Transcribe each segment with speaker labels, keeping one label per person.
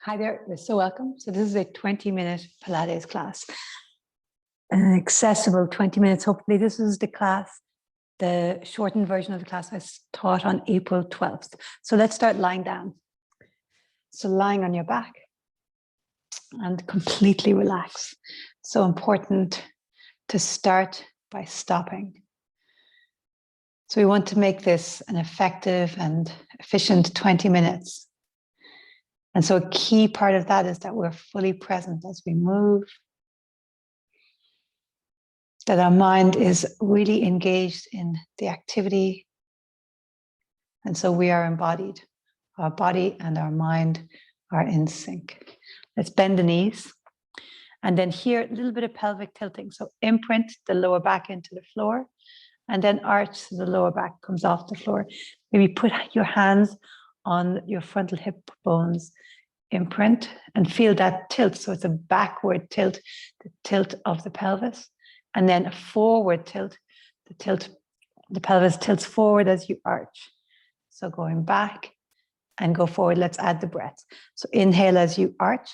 Speaker 1: Hi there, you're so welcome. So this is a 20-minute Pilates class, an accessible 20 minutes. Hopefully this is the class, the shortened version of the class I taught on April 12th. So let's start lying down. So lying on your back and completely relax. So important to start by stopping. So we want to make this an effective and efficient 20 minutes. And so a key part of that is that we're fully present as we move, that our mind is really engaged in the activity. And so we are embodied. Our body and our mind are in sync. Let's bend the knees. And then here, a little bit of pelvic tilting. So imprint the lower back into the floor, and then arch so the lower back comes off the floor. Maybe put your hands on your frontal hip bones, imprint, and feel that tilt. So it's a backward tilt, the tilt of the pelvis, and then a forward tilt, the pelvis tilts forward as you arch. So going back and go forward. Let's add the breath. So inhale as you arch,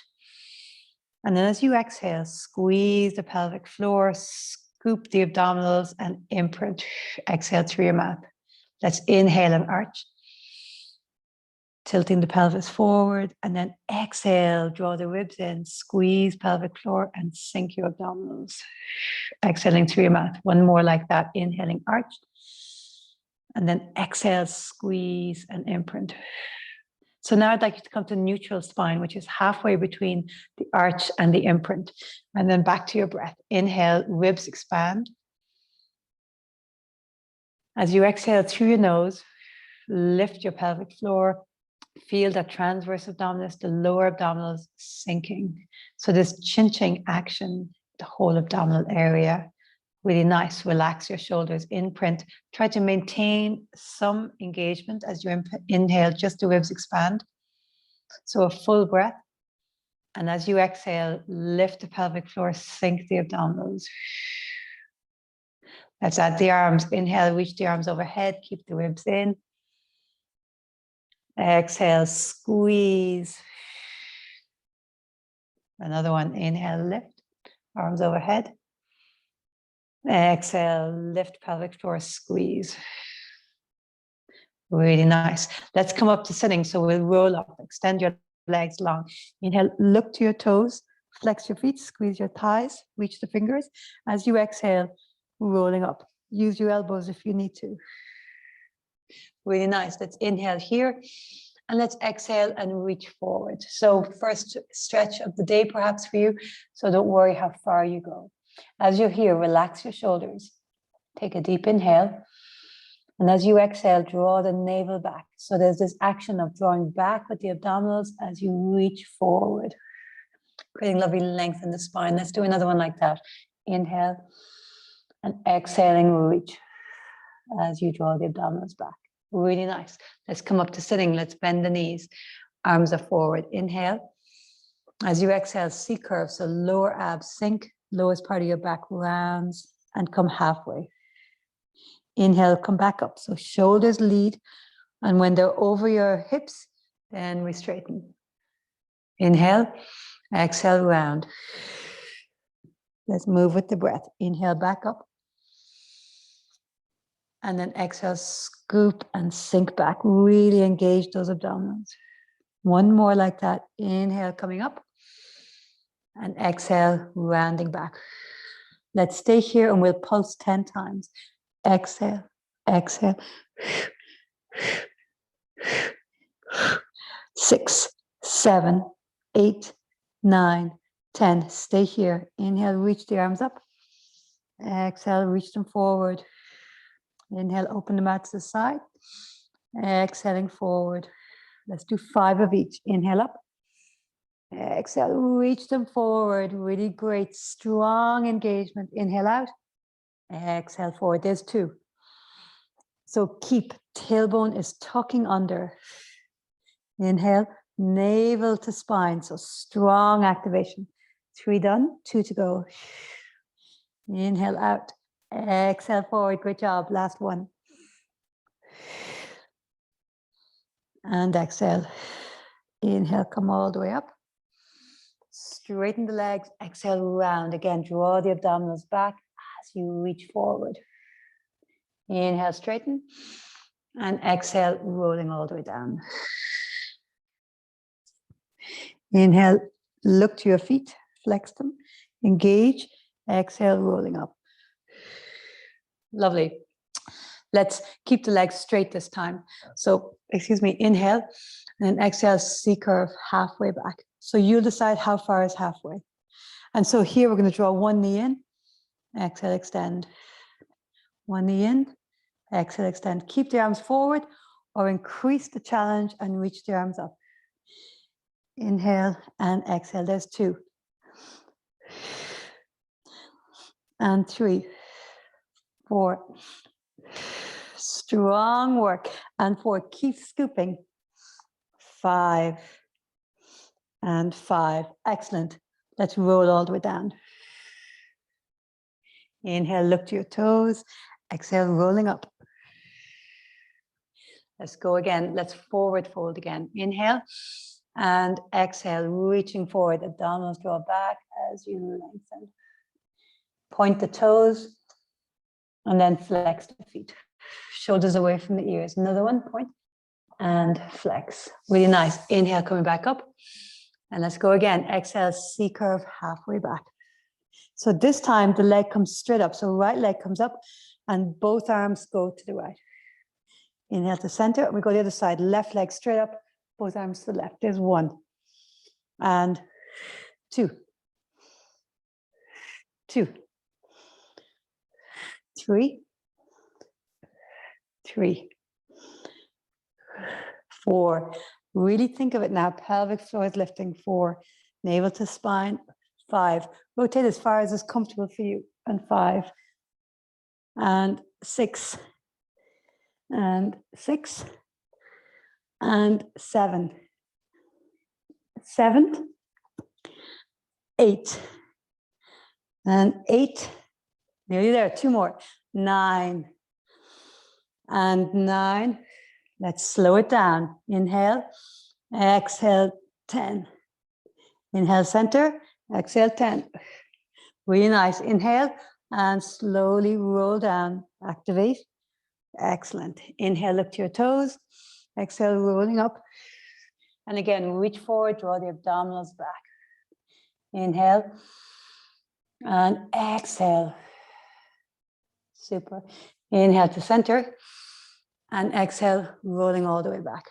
Speaker 1: and then as you exhale, squeeze the pelvic floor, scoop the abdominals, and imprint. Exhale through your mouth. Let's inhale and arch, tilting the pelvis forward, and then exhale, draw the ribs in, squeeze pelvic floor, and sink your abdominals. Exhaling through your mouth. One more like that. Inhaling, arch, and then exhale, squeeze, and imprint. So now I'd like you to come to neutral spine, which is halfway between the arch and the imprint. And then back to your breath. Inhale, ribs expand. As you exhale through your nose, lift your pelvic floor. Feel that transverse abdominis, the lower abdominals sinking. So this chinching action, the whole abdominal area, really nice. Relax your shoulders, imprint. Try to maintain some engagement as you inhale, just the ribs expand. So a full breath. And as you exhale, lift the pelvic floor, sink the abdominals. Let's add the arms. Inhale, reach the arms overhead, keep the ribs in. Exhale, squeeze. Another one, inhale, lift, arms overhead. Exhale, lift pelvic floor, squeeze. Really nice. Let's come up to sitting. So we'll roll up, extend your legs long. Inhale, look to your toes, flex your feet, squeeze your thighs, reach the fingers. As you exhale, rolling up. Use your elbows if you need to. Really nice. Let's inhale here. And let's exhale and reach forward. So first stretch of the day perhaps for you. So don't worry how far you go. As you're here, relax your shoulders. Take a deep inhale. And as you exhale, draw the navel back. So there's this action of drawing back with the abdominals as you reach forward. Creating lovely length in the spine. Let's do another one like that. Inhale and exhaling, reach as you draw the abdominals back. Really nice. Let's come up to sitting. Let's bend the knees. Arms are forward. Inhale. As you exhale, C curve. So lower abs sink. Lowest part of your back rounds and come halfway. Inhale, come back up. So shoulders lead. And when they're over your hips, then we straighten. Inhale. Exhale, round. Let's move with the breath. Inhale, back up. And then exhale, scoop and sink back. Really engage those abdominals. One more like that. Inhale, coming up. And exhale, rounding back. Let's stay here and we'll pulse 10 times. Exhale, exhale. 6, 7, 8, 9, 10. Stay here. Inhale, reach the arms up. Exhale, reach them forward. Inhale, open them out to the side. Exhaling forward. Let's do 5 of each. Inhale up. Exhale, reach them forward. Really great, strong engagement. Inhale out. Exhale forward. There's 2. So keep, tailbone is tucking under. Inhale, navel to spine. So strong activation. 3 done, 2 to go. Inhale out. Exhale forward. Great job. Last one. And exhale. Inhale, come all the way up. Straighten the legs, exhale, round. Again, draw the abdominals back as you reach forward. Inhale, straighten. And exhale, rolling all the way down. Inhale, look to your feet, flex them, engage. Exhale, rolling up. Lovely. Let's keep the legs straight this time. So, inhale, and exhale, C-curve halfway back. So you'll decide how far is halfway. And so here we're going to draw one knee in, exhale, extend. One knee in, exhale, extend. Keep the arms forward or increase the challenge and reach the arms up. Inhale and exhale. There's 2. And 3, 4. Strong work. And 4. Keep scooping. 5. And 5. Excellent. Let's roll all the way down. Inhale, look to your toes. Exhale, rolling up. Let's go again. Let's forward fold again. Inhale and exhale, reaching forward. Abdominals draw back as you lengthen. Point the toes and then flex the feet. Shoulders away from the ears. Another one, point and flex. Really nice. Inhale, coming back up. And let's go again. Exhale, C-curve halfway back. So this time the leg comes straight up. So right leg comes up and both arms go to the right. Inhale to center. And we go to the other side. Left leg straight up. Both arms to the left. There's 1. And 2. 2. 3. 3. 4. Really think of it now. Pelvic floor is lifting. 4. Navel to spine. 5. Rotate as far as is comfortable for you. And 5. And 6. And 6. And 7. 7. 8. And 8. Nearly there. 2 more. 9. And 9. Let's slow it down. Inhale. Exhale. 10. Inhale, center. Exhale, 10. Really nice. Inhale and slowly roll down. Activate. Excellent. Inhale, look to your toes. Exhale, rolling up. And again, reach forward, draw the abdominals back. Inhale and exhale. Super. Inhale to center and exhale, rolling all the way back.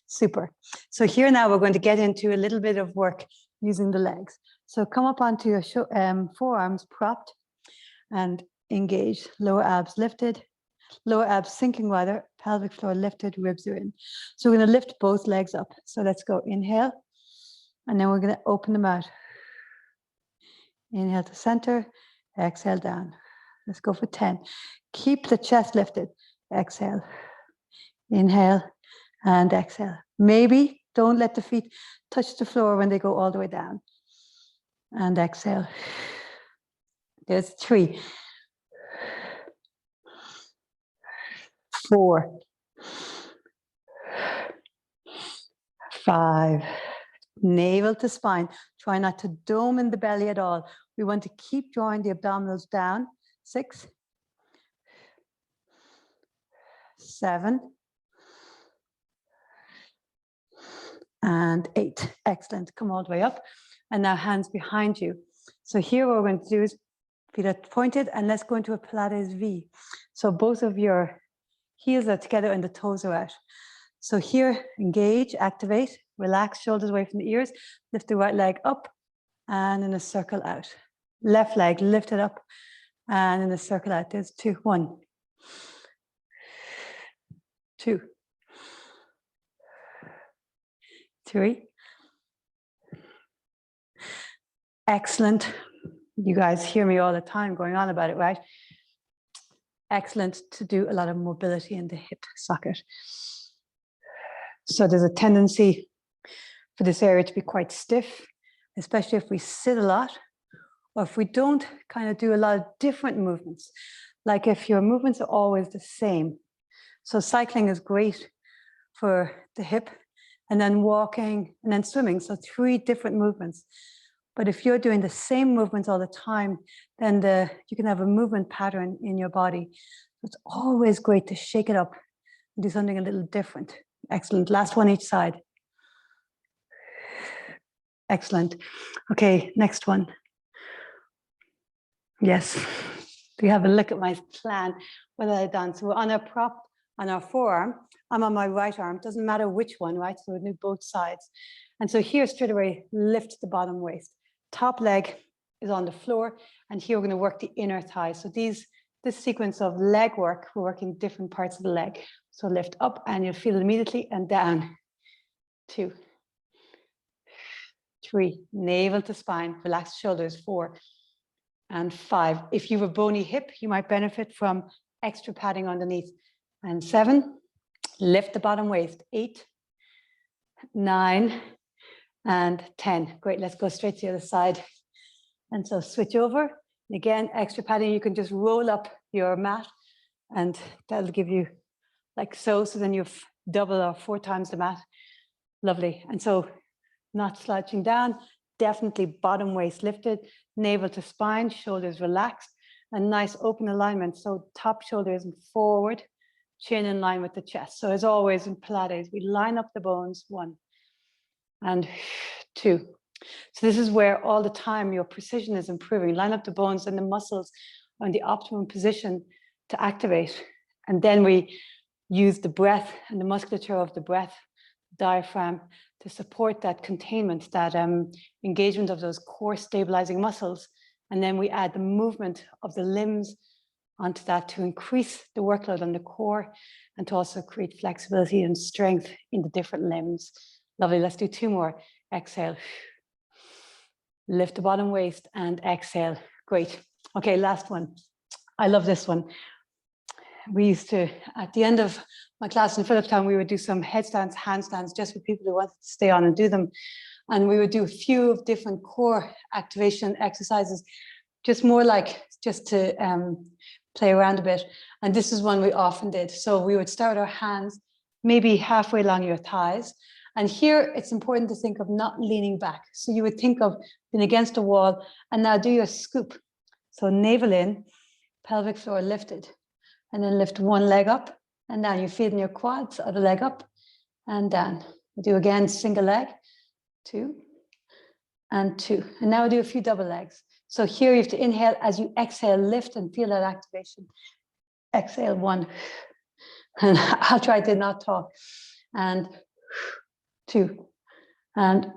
Speaker 1: Super. So here now we're going to get into a little bit of work using the legs. So come up onto your forearms propped and engage. Lower abs lifted, lower abs sinking rather, pelvic floor lifted, ribs are in. So we're going to lift both legs up. So let's go. Inhale, and then we're going to open them out. Inhale to center, exhale down. Let's go for 10. Keep the chest lifted. Exhale. Inhale and exhale. Maybe don't let the feet touch the floor when they go all the way down. And exhale. There's 3. 4. 5. Navel to spine. Try not to dome in the belly at all. We want to keep drawing the abdominals down. 6. 7. And 8. Excellent. Come all the way up. And now hands behind you. So here what we're going to do is feet are pointed and let's go into a Pilates V. So both of your heels are together and the toes are out. So here, engage, activate, relax, shoulders away from the ears, lift the right leg up and in a circle out. Left leg lifted up and in a circle out. There's 2. 1. 2. 3. Excellent. You guys hear me all the time going on about it, right? Excellent to do a lot of mobility in the hip socket. So there's a tendency for this area to be quite stiff, especially if we sit a lot or if we don't kind of do a lot of different movements, like if your movements are always the same. So cycling is great for the hip, and then walking, and then swimming. So 3 different movements. But if you're doing the same movements all the time, then you can have a movement pattern in your body. So it's always great to shake it up and do something a little different. Excellent. Last one each side. Excellent. Okay, next one. Yes. We have a look at my plan. What have I done? So we're on a prop on our forearm. I'm on my right arm. Doesn't matter which one, right? So we do both sides. And so here straight away, lift the bottom waist. Top leg is on the floor. And here we're going to work the inner thigh. So this sequence of leg work, we're working different parts of the leg. So lift up and you'll feel it immediately, and down. 2, 3, navel to spine, relax shoulders. 4 and 5. If you have a bony hip, you might benefit from extra padding underneath. And 7, lift the bottom waist. 8, 9, and 10. Great, let's go straight to the other side. And so switch over. Again, extra padding, you can just roll up your mat and that'll give you like so. So then you've double or 4 times the mat. Lovely. And so not slouching down, definitely bottom waist lifted, navel to spine, shoulders relaxed, and nice open alignment. So top shoulders forward, chin in line with the chest. So as always in Pilates, we line up the bones. 1 and 2. So this is where all the time your precision is improving. Line up the bones and the muscles are in the optimum position to activate. And then we use the breath and the musculature of the breath, diaphragm, to support that containment, that engagement of those core stabilizing muscles. And then we add the movement of the limbs onto that to increase the workload on the core and to also create flexibility and strength in the different limbs. Lovely, let's do 2 more. Exhale. Lift the bottom waist and exhale. Great. Okay, last one. I love this one. We used to, at the end of my class in Phillipstown, we would do some headstands, handstands, just for people who wanted to stay on and do them. And we would do a few of different core activation exercises, just more like just to play around a bit. And this is one we often did. So we would start our hands maybe halfway along your thighs. And here it's important to think of not leaning back. So you would think of being against a wall and now do your scoop. So navel in, pelvic floor lifted, and then lift one leg up and down. You feel in your quads, other leg up and down. We do again, single leg, 2 and 2. And now we do a few double legs. So here you have to inhale as you exhale, lift and feel that activation. Exhale, 1. And I'll try to not talk. And 2 and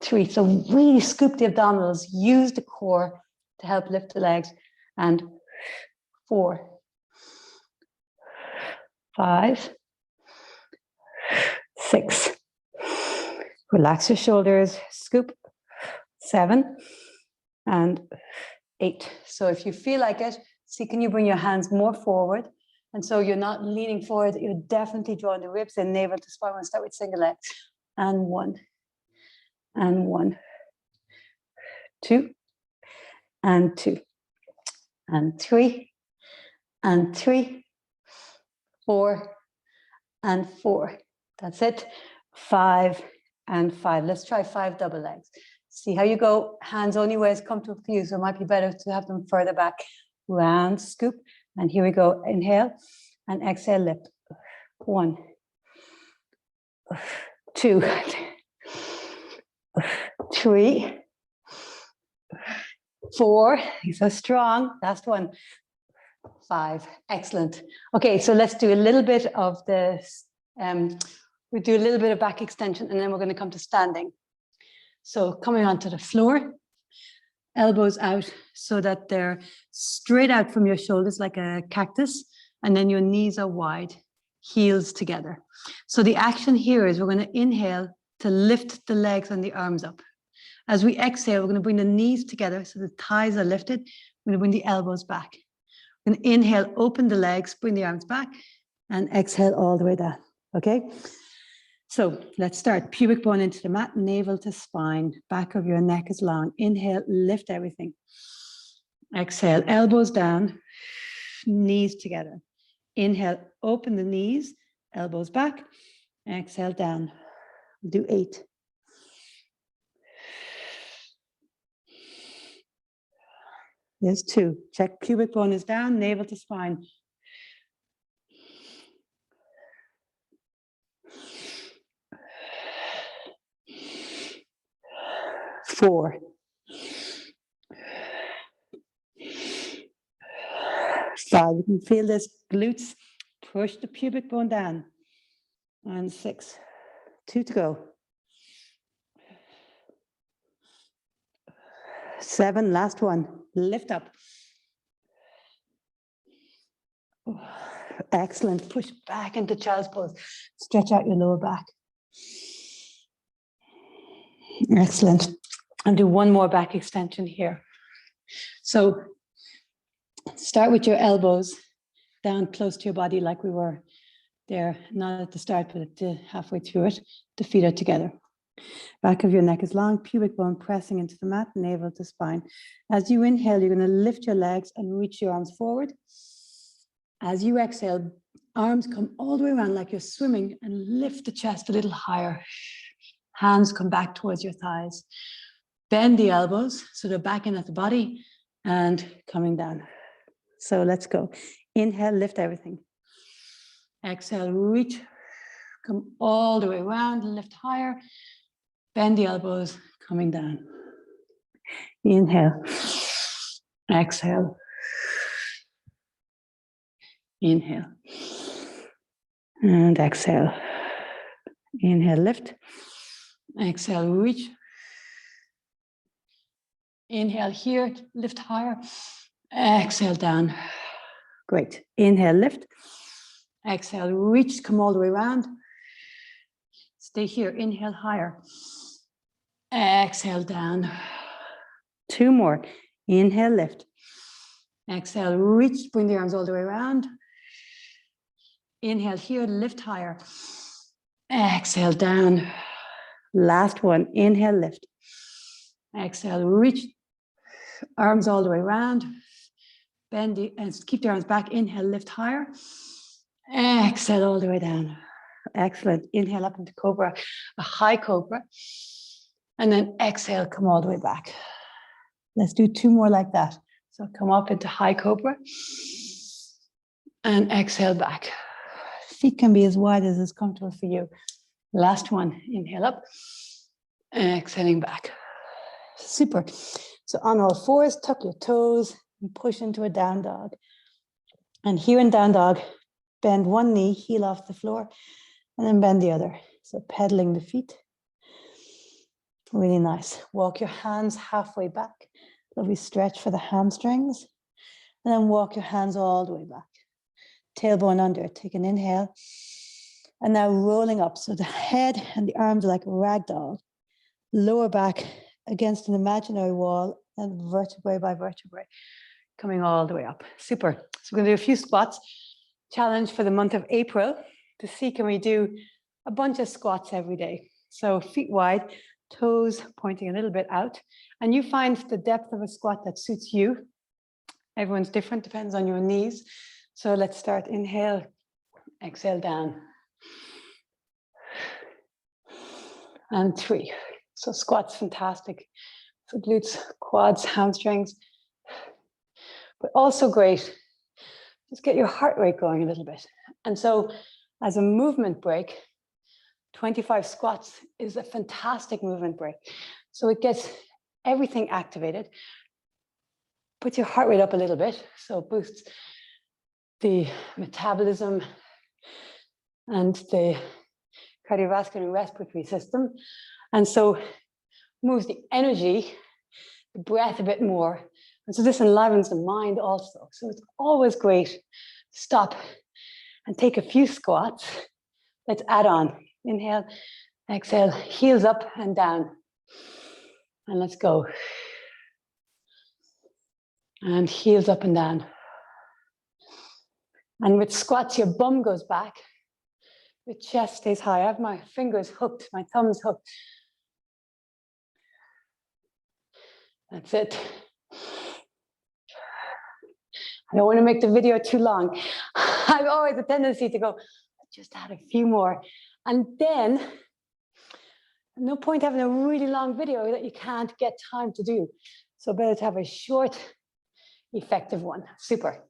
Speaker 1: 3. So really scoop the abdominals, use the core to help lift the legs. And 4, 5, 6. Relax your shoulders, scoop. 7 and 8. So if you feel like it, see, can you bring your hands more forward? And so you're not leaning forward, you're definitely drawing the ribs and navel to spine. We'll start with single leg. And 1 and 1, 2 and 2 and 3 and 3, 4 and 4. That's it. 5 and 5. Let's try 5 double legs. See how you go. Hands only where it's comfortable for you. So it might be better to have them further back. Round, scoop. And here we go. Inhale and exhale, lift. 1, 2, 3, 4. These are strong. Last one. 5. Excellent. Okay, so let's do a little bit of this. We do a little bit of back extension and then we're going to come to standing. So coming onto the floor, elbows out so that they're straight out from your shoulders like a cactus, and then your knees are wide, heels together. So the action here is we're going to inhale to lift the legs and the arms up. As we exhale, we're going to bring the knees together so the thighs are lifted. We're going to bring the elbows back. We're going to inhale, open the legs, bring the arms back, and exhale all the way down. Okay? So let's start. Pubic bone into the mat, navel to spine, back of your neck is long. Inhale, lift everything. Exhale, elbows down, knees together. Inhale, open the knees, elbows back. Exhale, down. Do 8. There's 2. Check pubic bone is down, navel to spine. 4. 5. You can feel this glutes. Push the pubic bone down. And 6. 2 to go. 7. Last one. Lift up. Excellent. Push back into child's pose. Stretch out your lower back. Excellent. And do one more back extension here. So start with your elbows down close to your body like we were there, not at the start, but at the halfway through it. The feet are together. Back of your neck is long, pubic bone pressing into the mat, navel to spine. As you inhale, you're going to lift your legs and reach your arms forward. As you exhale, arms come all the way around like you're swimming and lift the chest a little higher. Hands come back towards your thighs. Bend the elbows so they're back in at the body and coming down. So let's go. Inhale, lift everything. Exhale, reach, come all the way around, lift higher. Bend the elbows, coming down. Inhale, exhale. Inhale and exhale. Inhale, lift. Exhale, reach. Inhale here, lift higher. Exhale, down. Great. Inhale, lift. Exhale, reach, come all the way around. Stay here. Inhale, higher. Exhale, down. 2 more. Inhale, lift. Exhale, reach, bring the arms all the way around. Inhale here, lift higher. Exhale, down. Last one. Inhale, lift. Exhale, reach. Arms all the way around. Bend and keep the arms back. Inhale, lift higher. Exhale all the way down. Excellent. Inhale up into cobra, a high cobra. And then exhale, come all the way back. Let's do 2 more like that. So come up into high cobra and exhale back. Feet can be as wide as is comfortable for you. Last one. Inhale up. Exhaling back. Super. So on all fours, tuck your toes and push into a down dog. And here in down dog, bend one knee, heel off the floor, and then bend the other. So pedaling the feet. Really nice. Walk your hands halfway back. Lovely stretch for the hamstrings. And then walk your hands all the way back. Tailbone under. Take an inhale. And now rolling up. So the head and the arms are like a rag doll. Lower back against an imaginary wall and vertebrae by vertebrae. Coming all the way up. Super. So we're going to do a few squats. Challenge for the month of April to see can we do a bunch of squats every day. So feet wide, toes pointing a little bit out. And you find the depth of a squat that suits you. Everyone's different, depends on your knees. So let's start. Inhale, exhale down. And 3. So squats, fantastic for glutes, quads, hamstrings. But also great. Just get your heart rate going a little bit. And so as a movement break, 25 squats is a fantastic movement break. So it gets everything activated, puts your heart rate up a little bit, so it boosts the metabolism and the cardiovascular and respiratory system. And so moves the energy, the breath a bit more. And so this enlivens the mind also. So it's always great to stop and take a few squats. Let's add on. Inhale, exhale, heels up and down. And let's go. And heels up and down. And with squats, your bum goes back. Your chest stays high. I have my fingers hooked, my thumbs hooked. That's it. I don't want to make the video too long. I have always a tendency to go, just add a few more. And then
Speaker 2: No point having a really long video that you can't get time to do. So better to have a short, effective one. Super.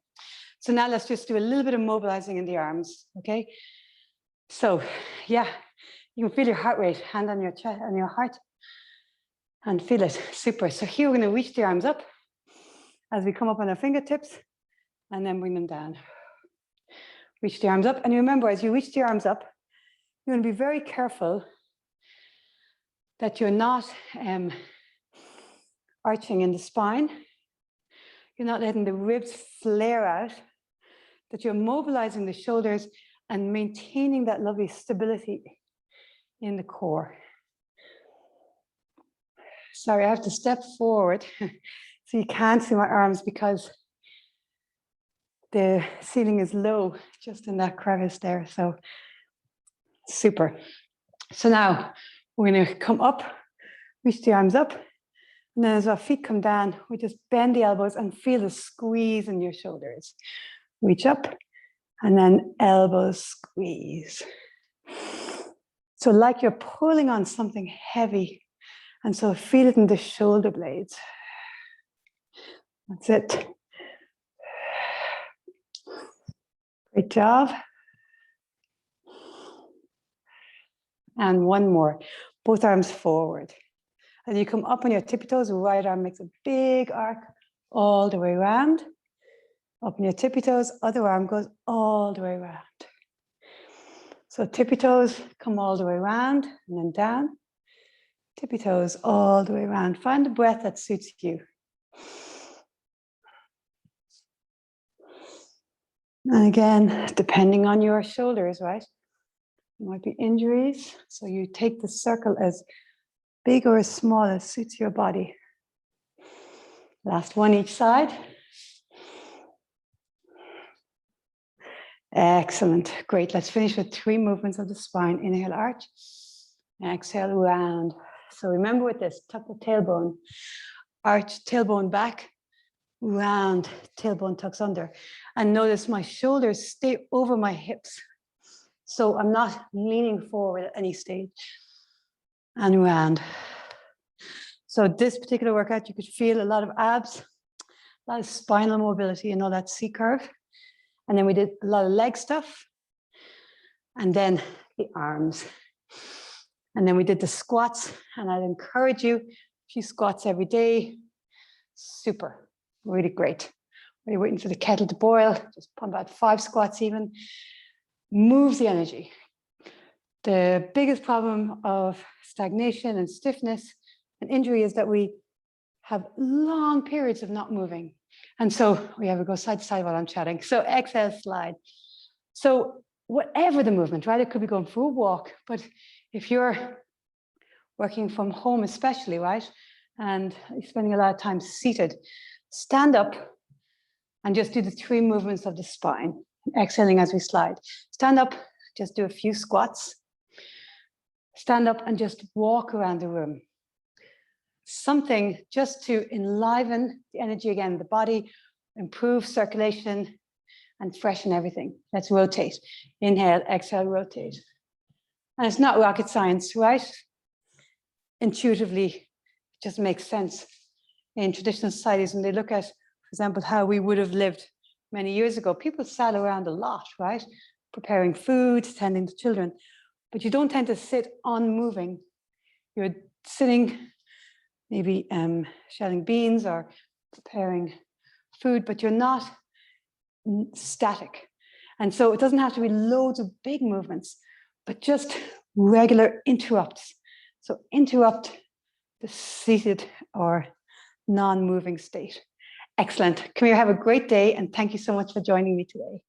Speaker 2: So now let's just do a little bit of mobilizing in the arms, okay? So yeah, you can feel your heart rate, hand on your chest, on your heart, and feel it. Super. So here we're going to reach the arms up as we come up on our fingertips and then bring them down. Reach the arms up. And remember, as you reach the arms up, you're going to be very careful that you're not arching in the spine. You're not letting the ribs flare out, that you're mobilizing the shoulders and maintaining that lovely stability in the core. Sorry, I have to step forward so you can't see my arms because the ceiling is low just in that crevice there. So super. So now we're going to come up, reach the arms up, and then as our feet come down, we just bend the elbows and feel the squeeze in your shoulders. Reach up, and then elbows squeeze. So like you're pulling on something heavy, and so feel it in the shoulder blades. That's it. Great job. And one more. Both arms forward. As you come up on your tippy toes, right arm makes a big arc all the way around. Up on your tippy toes, other arm goes all the way around. So tippy toes come all the way around and then down. Tippy toes all the way around. Find the breath that suits you. And again, depending on your shoulders, right? There might be injuries. So you take the circle as big or as small as suits your body. Last one each side. Excellent. Great. Let's finish with 3 movements of the spine. Inhale, arch. Exhale, round. So remember with this, tuck the tailbone. Arch, tailbone back. Round, tailbone tucks under. And notice my shoulders stay over my hips. So I'm not leaning forward at any stage. And round. So this particular workout, you could feel a lot of abs, a lot of spinal mobility, and all that C curve. And then we did a lot of leg stuff. And then the arms. And then we did the squats. And I'd encourage you, a few squats every day. Super, really great. Are you waiting for the kettle to boil? Just pump out 5 squats even. Moves the energy. The biggest problem of stagnation and stiffness and injury is that we have long periods of not moving. And so we have to go side to side while I'm chatting. So exhale, slide. So whatever the movement, right? It could be going for a walk, but if you're working from home especially, right? And you're spending a lot of time seated, stand up and just do the 3 movements of the spine, exhaling as we slide. Stand up, just do a few squats. Stand up and just walk around the room. Something just to enliven the energy again, the body, improve circulation and freshen everything. Let's rotate. Inhale, exhale, rotate. And it's not rocket science, right? Intuitively, it just makes sense. In traditional societies, when they look at, for example, how we would have lived many years ago, people sat around a lot, right? Preparing food, tending to children. But you don't tend to sit unmoving. You're sitting, maybe shelling beans or preparing food, but you're not static. And so it doesn't have to be loads of big movements, but just regular interrupts. So interrupt the seated or non-moving state. Excellent. Come here, have a great day, and thank you so much for joining me today.